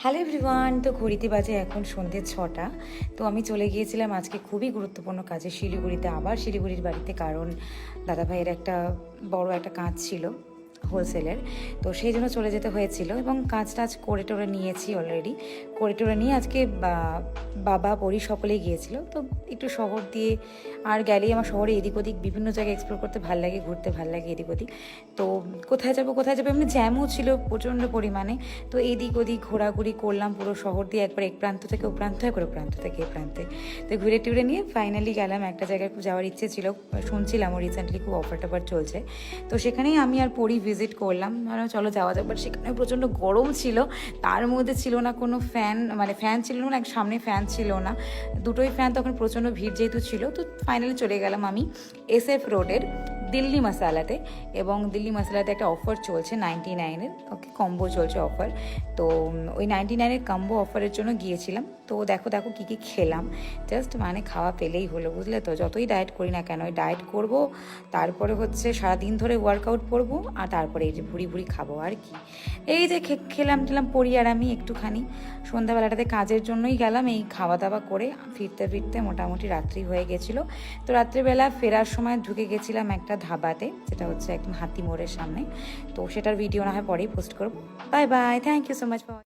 Hello everyone, তো ঘড়িতে বাজে এখন সন্ধ্যে 6টা। তো আমি চলে গিয়েছিলাম আজকে খুবই গুরুত্বপূর্ণ কাজে শিলিগুড়িতে, আবার শিলিগুড়ির বাড়িতে, কারণ দাদাভাইয়ের একটা বড় একটা কাজ ছিল হোলসেলের। তো সেই জন্য চলে যেতে হয়েছিল এবং কাজ টাজ করে টোরে নিয়েছি অলরেডি। করে টোরে নিয়ে আজকে বাবা পরি সকলেই গিয়েছিল। তো একটু শহর দিয়ে আর গেলেই আমার শহরে এদিক ওদিক বিভিন্ন জায়গায় এক্সপ্লোর করতে ভালো লাগে, ঘুরতে ভালো লাগে এদিক ওদিক। তো কোথায় যাবো এমনি জ্যামও ছিল প্রচণ্ড পরিমাণে। তো এদিক ওদিক ঘোরাঘুরি করলাম পুরো শহর দিয়ে, একবার এক প্রান্ত থেকে ও প্রান্ত, একবার প্রান্ত থেকে এ প্রান্তে। তো ঘুরে টুরে নিয়ে ফাইনালি গেলাম একটা জায়গায়, খুব যাওয়ার ইচ্ছে ছিল, শুনছিলাম ও রিসেন্টলি খুব অফার টফার চলছে। তো সেখানেই আমি আর পরি ভিজিট করলাম, মানে চলো যাওয়া যাক। বাট সেখানে প্রচণ্ড গরম ছিল, তার মধ্যে ছিল না কোনো ফ্যান, মানে ফ্যান ছিল না, সামনে ফ্যান ছিল না, দুটোই ফ্যান, তখন প্রচণ্ড ভিড় যেহেতু ছিল। তো ফাইনালি চলে গেলাম আমি SF রোডের দিল্লি মশালাতে। এবং দিল্লি মশালাতে একটা অফার চলছে 99-এর, ওকে কম্বো চলছে অফার। তো ওই 99-এর কম্বো অফারের জন্য গিয়েছিলাম। তো দেখো কী কী খেলাম, জাস্ট মানে খাওয়া পেলেই হলো, বুঝলে তো। যতই ডায়েট করি না কেন, ওই ডায়েট করবো, তারপরে হচ্ছে সারাদিন ধরে ওয়ার্কআউট করবো, আর তারপরে এই যে ভুড়ি ভুড়ি খাবো আর কি। এই যে খেলাম পরি আর আমি একটুখানি সন্ধ্যাবেলাটাতে কাজের জন্যই গেলাম, এই খাওয়া দাওয়া করে ফিরতে ফিরতে মোটামুটি রাত্রি হয়ে গেছিলো। তো রাত্রিবেলা ফেরার সময় ঢুকে গেছিলাম একটা ধাবাতে, যেটা হচ্ছে একদম হাতি মোড়ের সামনে। তো সেটার ভিডিও না হয় পরেই পোস্ট করবো। Bye bye, thank you so much.